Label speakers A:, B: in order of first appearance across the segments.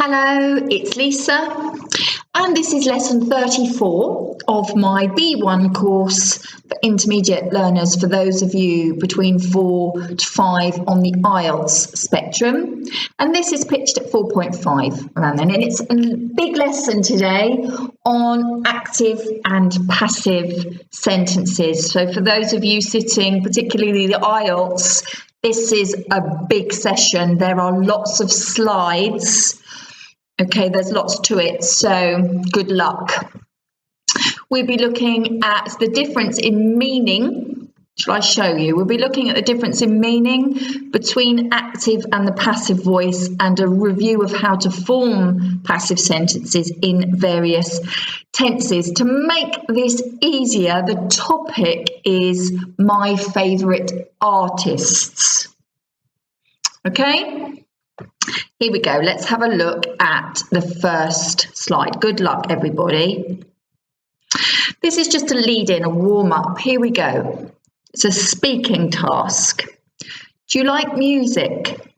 A: Hello, it's Lisa, and this is lesson 34 of my B1 course for intermediate learners, for those of you between 4 to 5 on the IELTS spectrum. And this is pitched at 4.5 around then. And it's a big lesson today on active and passive sentences. So for those of you sitting, particularly the IELTS, this is a big session. There are lots of slides. Okay, there's lots to it, so good luck. We'll be looking at the difference in meaning. Shall I show you? We'll be looking at the difference in meaning between active and the passive voice, and a review of how to form passive sentences in various tenses. To make this easier, the topic is my favourite artists. Okay? Here we go. Let's have a look at the first slide. Good luck, everybody. This is just a lead-in, a warm-up. Here we go. It's a speaking task. Do you like music?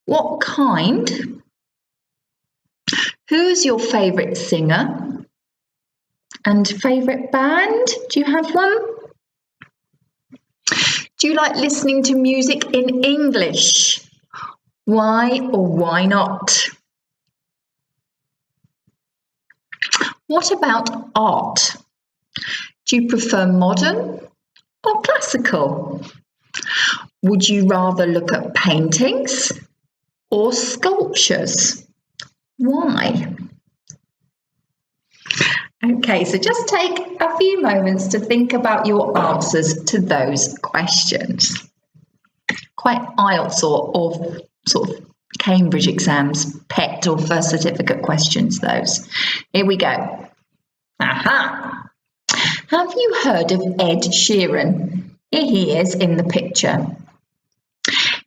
A: What kind? Who's your favourite singer? And favourite band? Do you have one? Do you like listening to music in English? Why or why not? What about art? Do you prefer modern or classical? Would you rather look at paintings or sculptures? Why? Okay, so just take a few moments to think about your answers to those questions. Quite IELTS or sort of Cambridge exams, PET or first certificate questions, those. Here we go. Aha! Have you heard of Ed Sheeran? Here he is in the picture.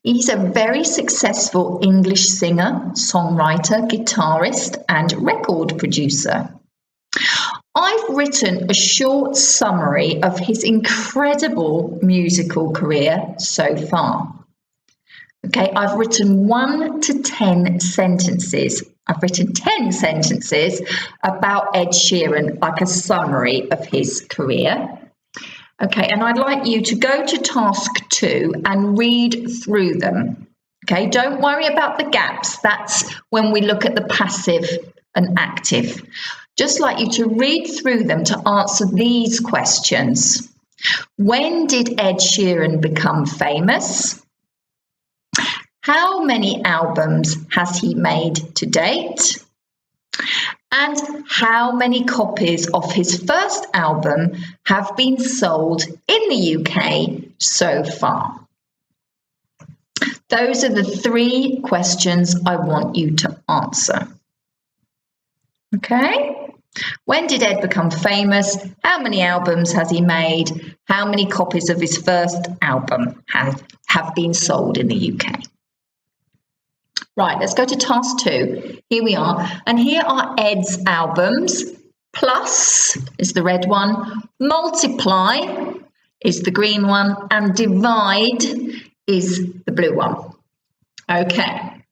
A: He's a very successful English singer, songwriter, guitarist, and record producer. I've written a short summary of his incredible musical career so far. Okay, I've written 1 to 10 sentences. I've written 10 sentences about Ed Sheeran, like a summary of his career. Okay, and I'd like you to go to task 2 and read through them. Okay, don't worry about the gaps. That's when we look at the passive and active. Just like you to read through them to answer these questions. When did Ed Sheeran become famous? How many albums has he made to date? And how many copies of his first album have been sold in the UK so far? Those are the 3 questions I want you to answer. Okay? When did Ed become famous? How many albums has he made? How many copies of his first album have been sold in the UK? Right, let's go to task 2. Here we are. And here are Ed's albums. Plus is the red one. Multiply is the green one. And divide is the blue one. Okay.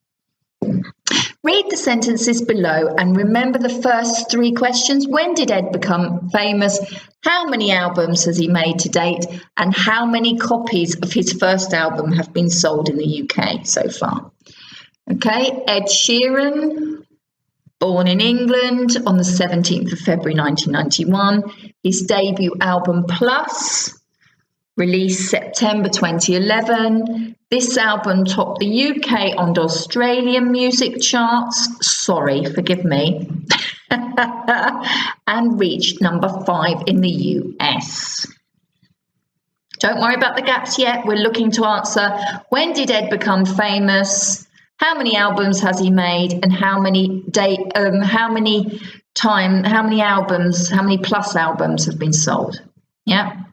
A: Read the sentences below and remember the first 3 questions. When did Ed become famous? How many albums has he made to date? And how many copies of his first album have been sold in the UK so far? Okay, Ed Sheeran, born in England on the 17th of February 1991. His debut album Plus, released September 2011. This album topped the UK and Australian music charts. Sorry, forgive me. And reached number 5 in the US. Don't worry about the gaps yet. We're looking to answer, when did Ed become famous? How many albums has he made, and how many albums, how many plus albums have been sold? Yeah.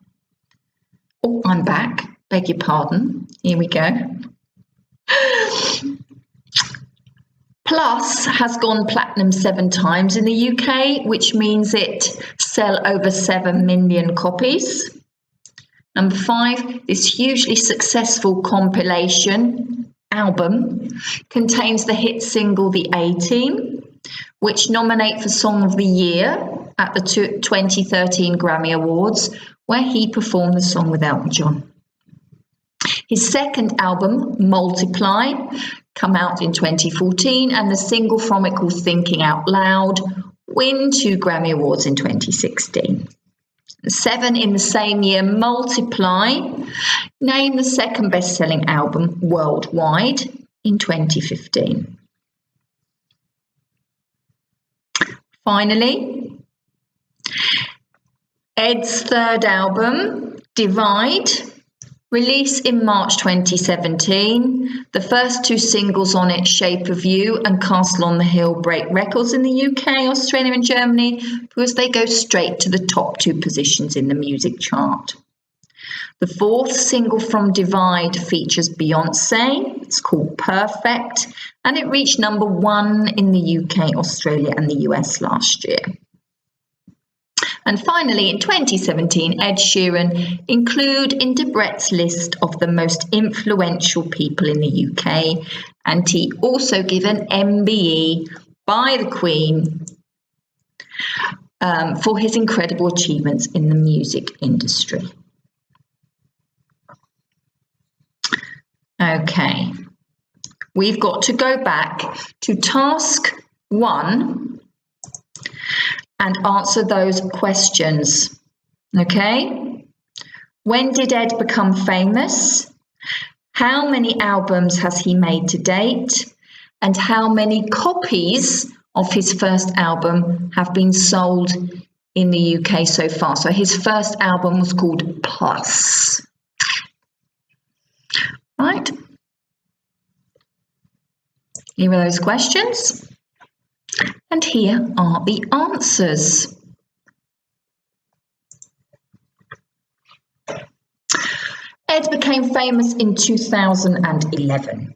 A: Oh, I'm back. Beg your pardon. Here we go. Plus has gone platinum 7 times in the UK, which means it sell over 7 million copies. Number 5, this hugely successful compilation album contains the hit single The A-Team, which nominate for Song of the Year at the 2013 Grammy Awards, where he performed the song with Elton John. His second album, Multiply, come out in 2014, and the single from it called Thinking Out Loud win 2 Grammy Awards in 2016. 7 in the same year, Multiply, named the second best-selling album worldwide in 2015. Finally, Ed's third album, Divide, released in March 2017. The first 2 singles on it, Shape of You and Castle on the Hill, break records in the UK, Australia and Germany because they go straight to the top 2 positions in the music chart. The fourth single from Divide features Beyonce. It's called Perfect, and it reached number 1 in the UK, Australia and the US last year. And finally, in 2017, Ed Sheeran included in Debrett's list of the most influential people in the UK, and he also given MBE by the Queen for his incredible achievements in the music industry. Okay, we've got to go back to task 1 and answer those questions. Okay, when did Ed become famous? How many albums has he made to date? And how many copies of his first album have been sold in the UK so far? So his first album was called Plus. Right, here are those questions, and here are the answers. Ed became famous in 2011.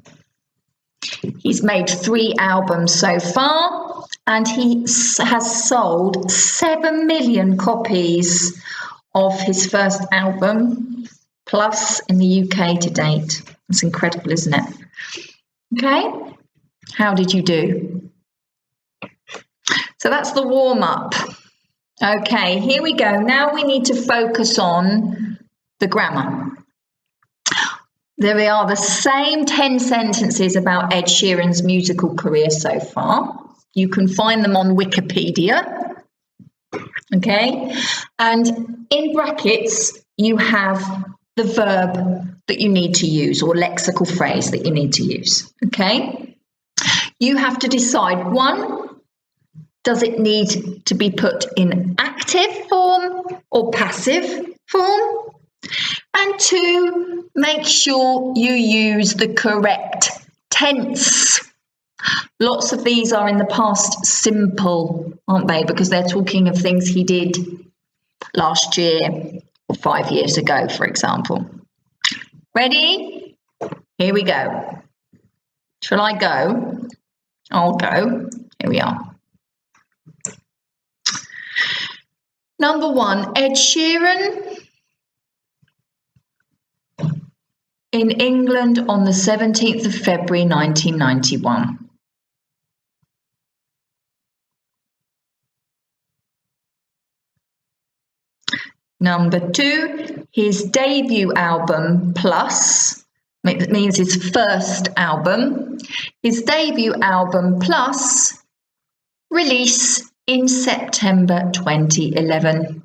A: He's made 3 albums so far, and he has sold 7 million copies of his first album, Plus, in the UK to date. That's incredible, isn't it? Okay, how did you do? So that's the warm-up. Okay, here we go. Now we need to focus on the grammar. There are the same 10 sentences about Ed Sheeran's musical career so far. You can find them on Wikipedia. Okay, and in brackets, you have the verb that you need to use, or lexical phrase that you need to use. Okay, you have to decide, 1, does it need to be put in active form or passive form? And 2, make sure you use the correct tense. Lots of these are in the past simple, aren't they? Because they're talking of things he did last year or 5 years ago, for example. Ready? Here we go. Shall I go? I'll go. Here we are. Number 1, Ed Sheeran in England on the 17th of February 1991. Number 2, his debut album, Plus, means his first album. His debut album, Plus, release in September 2011.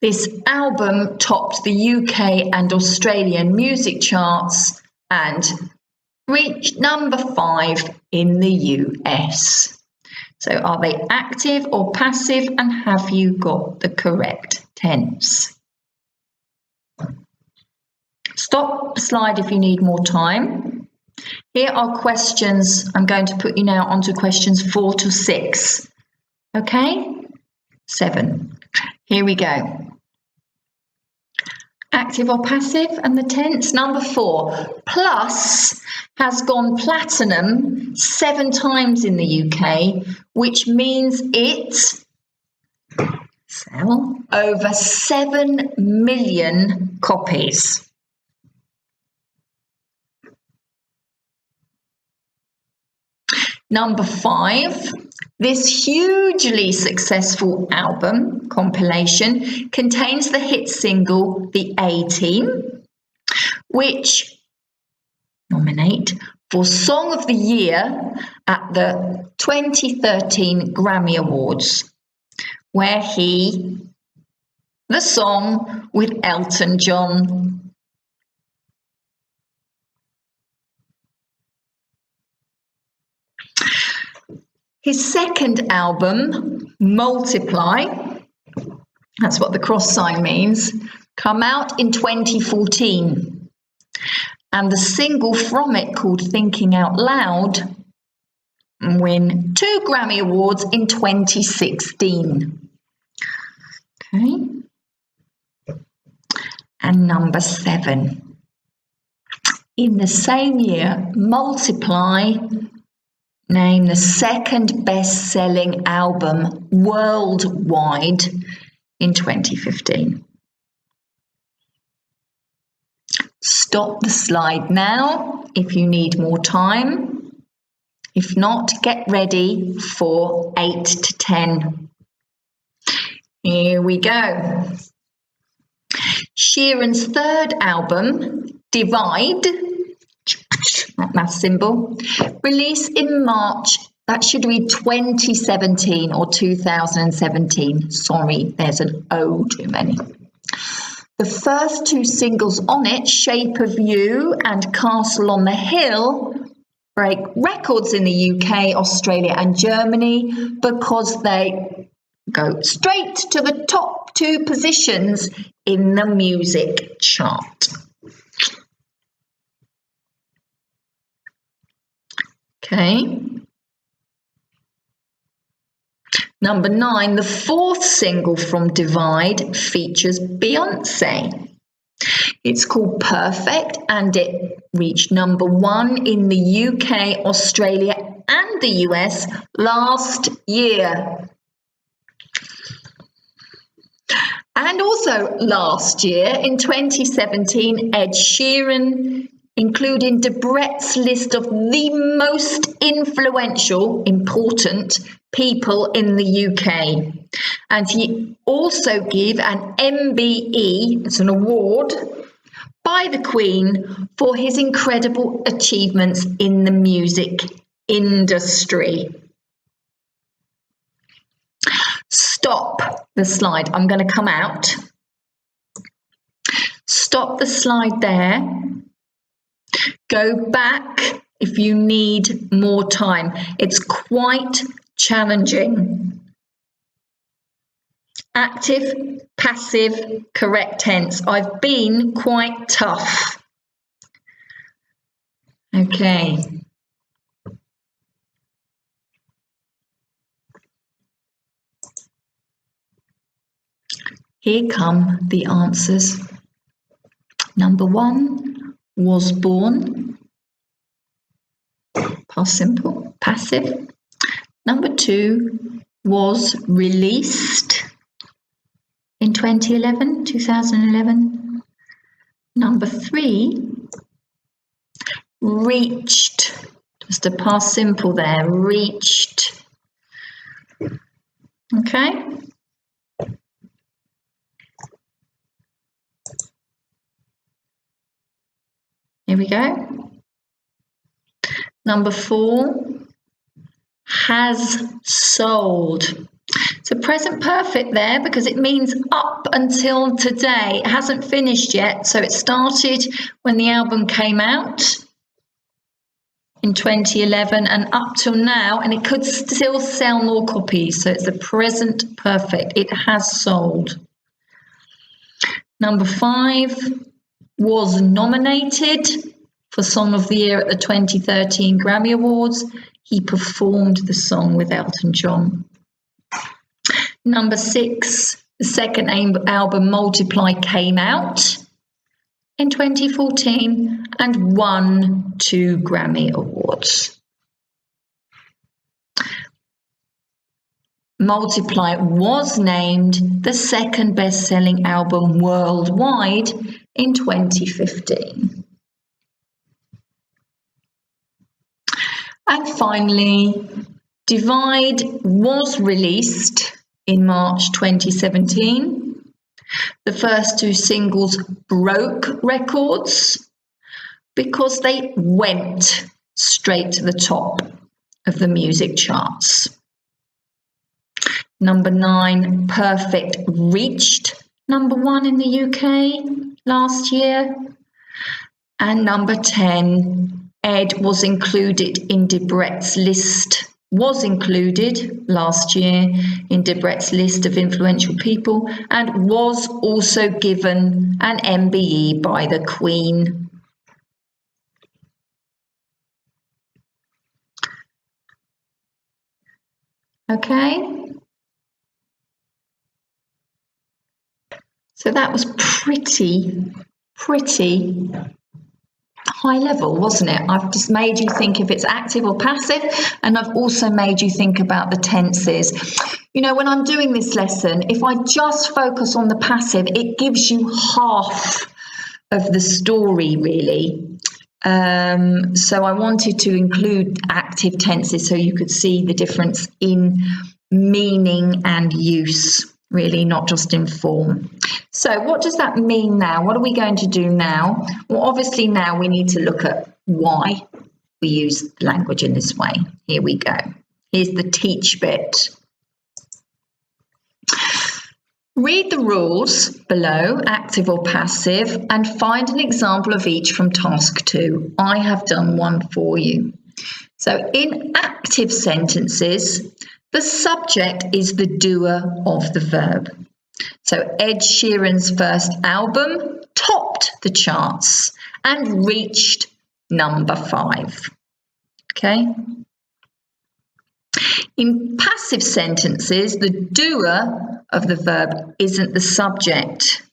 A: This album topped the UK and Australian music charts and reached number 5 in the US. So are they active or passive, and have you got the correct tense? Stop the slide if you need more time. Here are questions. I'm going to put you now onto questions 4 to 6. Okay? 7. Here we go. Active or passive, and the tense. Number 4, Plus has gone platinum 7 times in the UK, which means it sold over 7 million copies. Number 5, this hugely successful album compilation contains the hit single The A-Team, which nominate for Song of the Year at the 2013 Grammy Awards, where the song with Elton John. His second album, Multiply, that's what the cross sign means, come out in 2014. And the single from it, called Thinking Out Loud, win 2 Grammy Awards in 2016. Okay. And number 7. In the same year, Multiply named the second best-selling album worldwide in 2015. Stop the slide now if you need more time. If not, get ready for 8 to 10. Here we go. Sheeran's third album, Divide, that math symbol, released in March. That should read 2017 or 2017. Sorry, there's an O too many. The first 2 singles on it, Shape of You and Castle on the Hill, break records in the UK, Australia and Germany because they go straight to the top 2 positions in the music chart. Okay. Number 9, the 4th single from Divide features Beyonce. It's called Perfect and it reached number 1 in the UK, Australia and the US last year. And also last year, in 2017, Ed Sheeran included in Debrett's list of the most influential, important people in the UK. And he also gave an MBE, it's an award, by the Queen for his incredible achievements in the music industry. Stop the slide. I'm going to come out. Stop the slide there. Go back if you need more time. It's quite challenging. Active, passive, correct tense. I've been quite tough. Okay. Here come the answers. Number 1, was born. Past simple, passive. Number 2, was released in 2011. Number 3, reached. Just a past simple there, reached. Okay. Here we go. Number 4, has sold. It's a present perfect there because it means up until today. It hasn't finished yet. So it started when the album came out in 2011 and up till now, and it could still sell more copies. So it's a present perfect. It has sold. Number 5, was nominated for Song of the Year at the 2013 Grammy Awards. He performed the song with Elton John. Number 6, the second album Multiply came out in 2014 and won 2 Grammy Awards. Multiply was named the second best-selling album worldwide in 2015. And finally, Divide was released in March 2017. The first two singles broke records because they went straight to the top of the music charts. Number 9, Perfect reached number 1 in the UK last year. And number 10, Ed was included in Debrett's list, was included last year in Debrett's list of influential people, and was also given an MBE by the Queen. Okay. So that was pretty high level, wasn't it? I've just made you think if it's active or passive, and I've also made you think about the tenses. You know, when I'm doing this lesson, if I just focus on the passive, it gives you half of the story, really. So I wanted to include active tenses so you could see the difference in meaning and use, really, not just in form. So what does that mean now? What are we going to do now? Well, obviously now we need to look at why we use language in this way. Here we go. Here's the teach bit. Read the rules below, active or passive, and find an example of each from task 2. I have done one for you. So in active sentences, the subject is the doer of the verb. So Ed Sheeran's first album topped the charts and reached number 5. Okay. In passive sentences, the doer of the verb isn't the subject.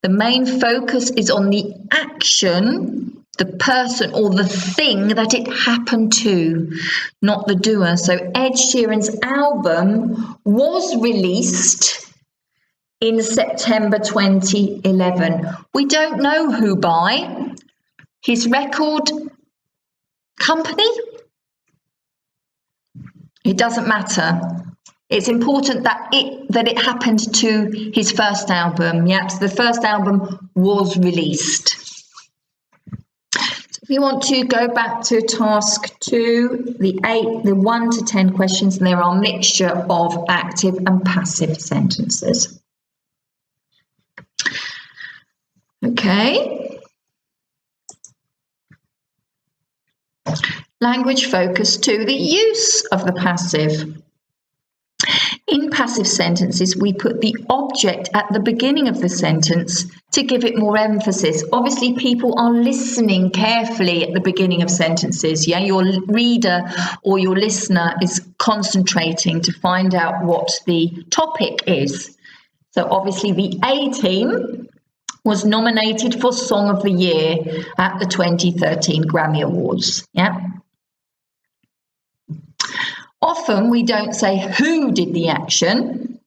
A: The main focus is on the action, the person or the thing that it happened to, not the doer. So Ed Sheeran's album was released in September 2011. We don't know who by. His record company? It doesn't matter. It's important that it happened to his first album. Yeah, so the first album was released. So if you want to go back to task 2, the 1 to 10 questions, and there are a mixture of active and passive sentences. Okay. Language focus 2, the use of the passive. In passive sentences, we put the object at the beginning of the sentence to give it more emphasis. Obviously, people are listening carefully at the beginning of sentences. Yeah, your reader or your listener is concentrating to find out what the topic is. So obviously, the A Team was nominated for Song of the Year at the 2013 Grammy Awards. Yeah. Often we don't say who did the action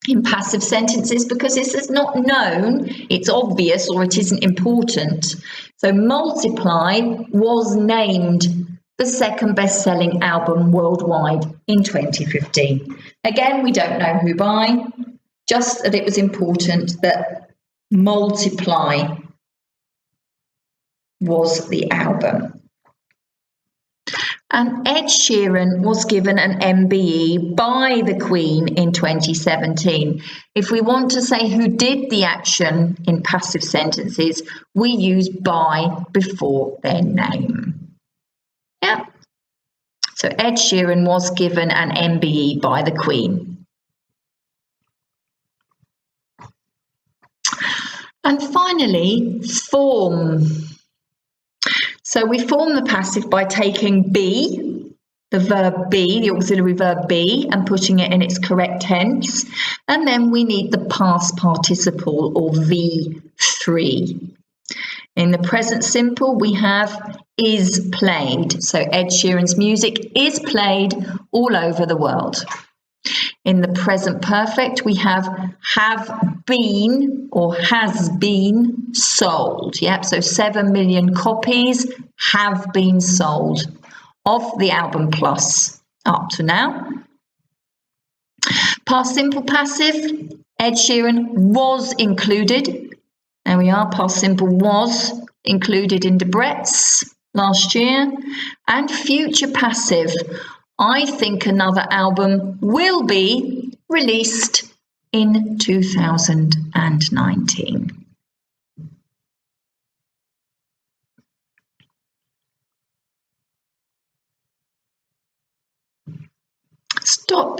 A: in passive sentences because this is not known, it's obvious, or it isn't important. So Multiply was named the second best-selling album worldwide in 2015. Again, we don't know who by, just that it was important that Multiply was the album. And Ed Sheeran was given an MBE by the Queen in 2017. If we want to say who did the action in passive sentences, we use by before their name. Yeah. So Ed Sheeran was given an MBE by the Queen. And finally, form. So we form the passive by taking be, the verb be, the auxiliary verb be, and putting it in its correct tense. And then we need the past participle, or V3. In the present simple, we have is played. So Ed Sheeran's music is played all over the world. In the present perfect, we have been or has been sold. Yep, so 7 million copies have been sold of the album Plus up to now. Past Simple Passive, Ed Sheeran was included. There we are, Past Simple was included in Debrett's last year. And Future Passive, I think another album will be released in 2019. Stop,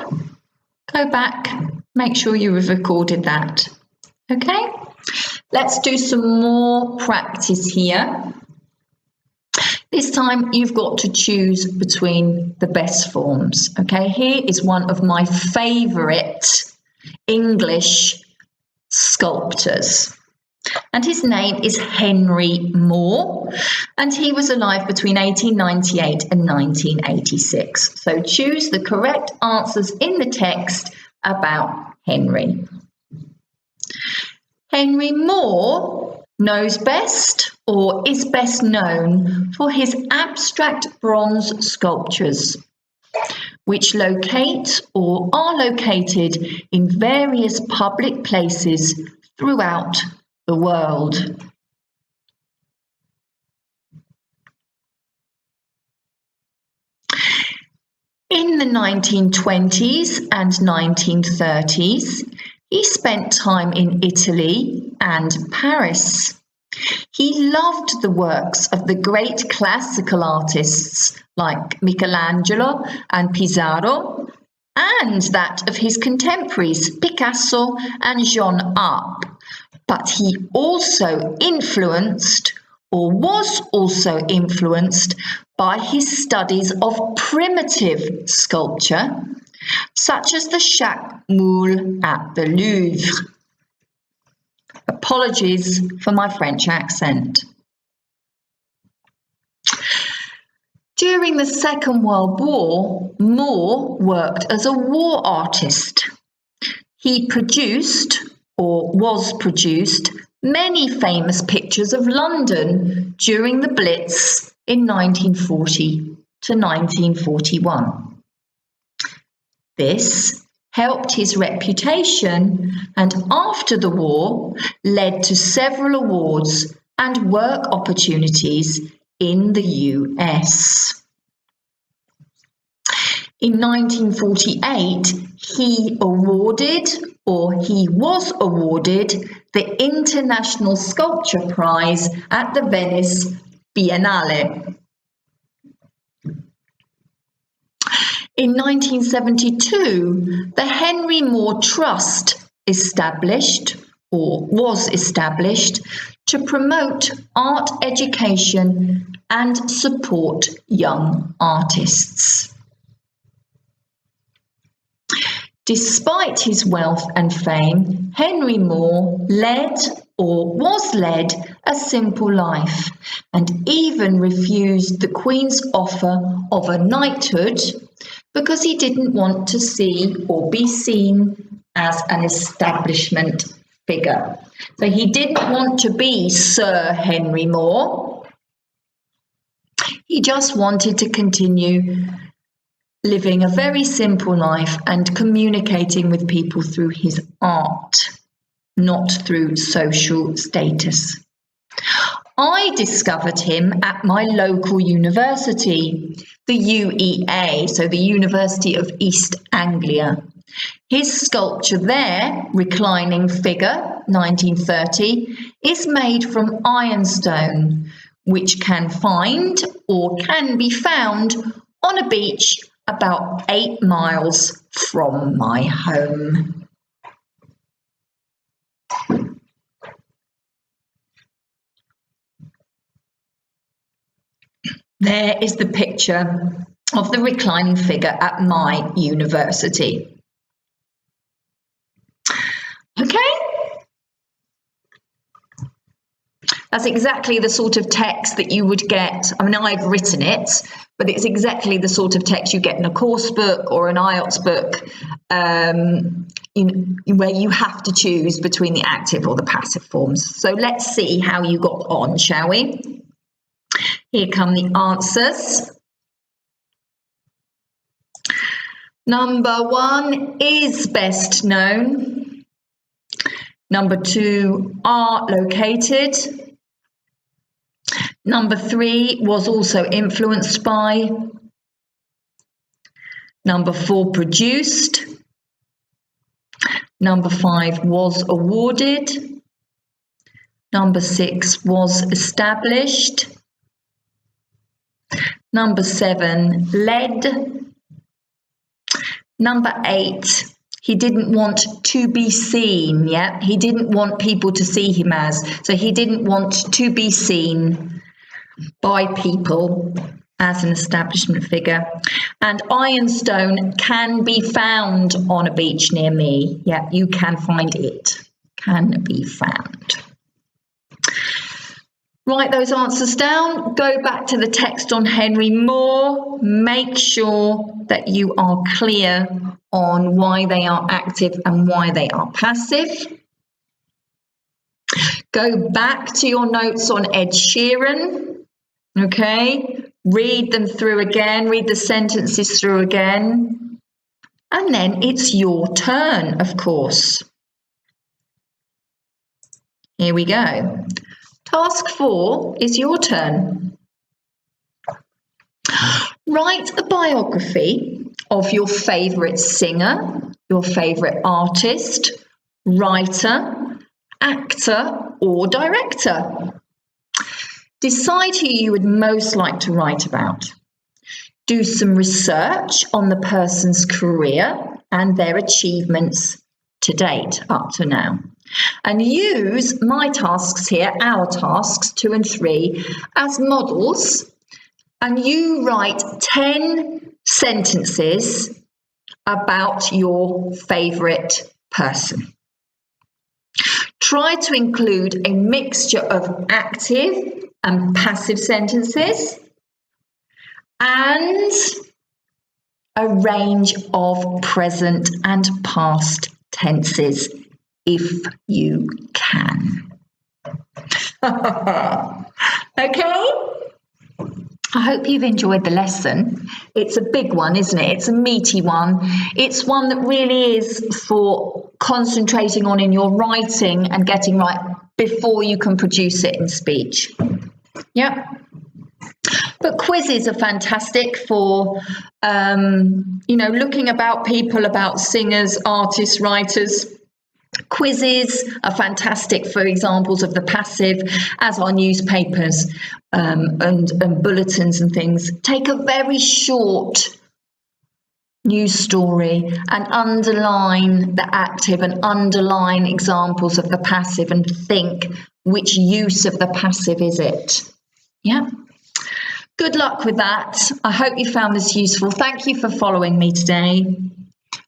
A: go back, make sure you have recorded that. Okay, let's do some more practice here. This time you've got to choose between the best forms. Okay, here is one of my favourite English sculptors. And his name is Henry Moore, and he was alive between 1898 and 1986. So choose the correct answers in the text about Henry. Henry Moore knows best or is best known for his abstract bronze sculptures, which locate or are located in various public places throughout the world. In the 1920s and 1930s, he spent time in Italy and Paris. He loved the works of the great classical artists like Michelangelo and Pissarro, and that of his contemporaries Picasso and Jean Arp. But he also influenced, or was also influenced, by his studies of primitive sculpture, such as the Jacques Moule at the Louvre. Apologies for my French accent. During the Second World War, Moore worked as a war artist. He produced, or was produced, many famous pictures of London during the Blitz in 1940 to 1941. This helped his reputation, and after the war led to several awards and work opportunities in the US. In 1948, he was awarded the International Sculpture Prize at the Venice Biennale. In 1972, the Henry Moore Trust was established to promote art education and support young artists. Despite his wealth and fame, Henry Moore was led a simple life, and even refused the Queen's offer of a knighthood because he didn't want to see or be seen as an establishment figure. So he didn't want to be Sir Henry Moore. He just wanted to continue living a very simple life and communicating with people through his art, not through social status. I discovered him at my local university, the UEA, so the University of East Anglia. His sculpture there, Reclining Figure, 1930, is made from ironstone, which can be found on a beach about 8 miles from my home. There is the picture of the reclining figure at my university. Okay? That's exactly the sort of text that you would get. I mean, I've written it, but it's exactly the sort of text you get in a course book or an IELTS book, where you have to choose between the active or the passive forms. So let's see how you got on, shall we? Here come the answers. Number 1 is best known. Number 2, are located. Number 3, was also influenced by. Number 4, produced. Number 5, was awarded. Number 6, was established. Number 7, led. Number 8, he didn't want to be seen, yeah? He didn't want people to see him as. So he didn't want to be seen by people as an establishment figure. And ironstone can be found on a beach near me. Yeah, you can find it. Can be found. Write those answers down, go back to the text on Henry Moore, make sure that you are clear on why they are active and why they are passive. Go back to your notes on Ed Sheeran, okay? Read them through again, read the sentences through again. And then it's your turn, of course. Here we go. Task 4 is your turn. Write a biography of your favourite singer, your favourite artist, writer, actor or director. Decide who you would most like to write about. Do some research on the person's career and their achievements to date, up to now. And use my tasks here, our tasks 2 and 3, as models, and you write 10 sentences about your favourite person. Try to include a mixture of active and passive sentences and a range of present and past tenses if you can. Okay? I hope you've enjoyed the lesson. It's a big one, isn't it? It's a meaty one. It's one that really is for concentrating on in your writing and getting right before you can produce it in speech. Yeah. But quizzes are fantastic for, looking about people, about singers, artists, writers. Quizzes are fantastic for examples of the passive, as are newspapers and bulletins and things. Take a very short news story and underline the active and underline examples of the passive and think which use of the passive is it. Yeah. Good luck with that. I hope you found this useful. Thank you for following me today,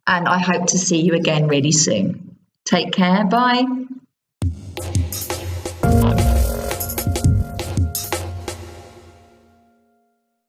A: and I hope to see you again really soon. Take care. Bye.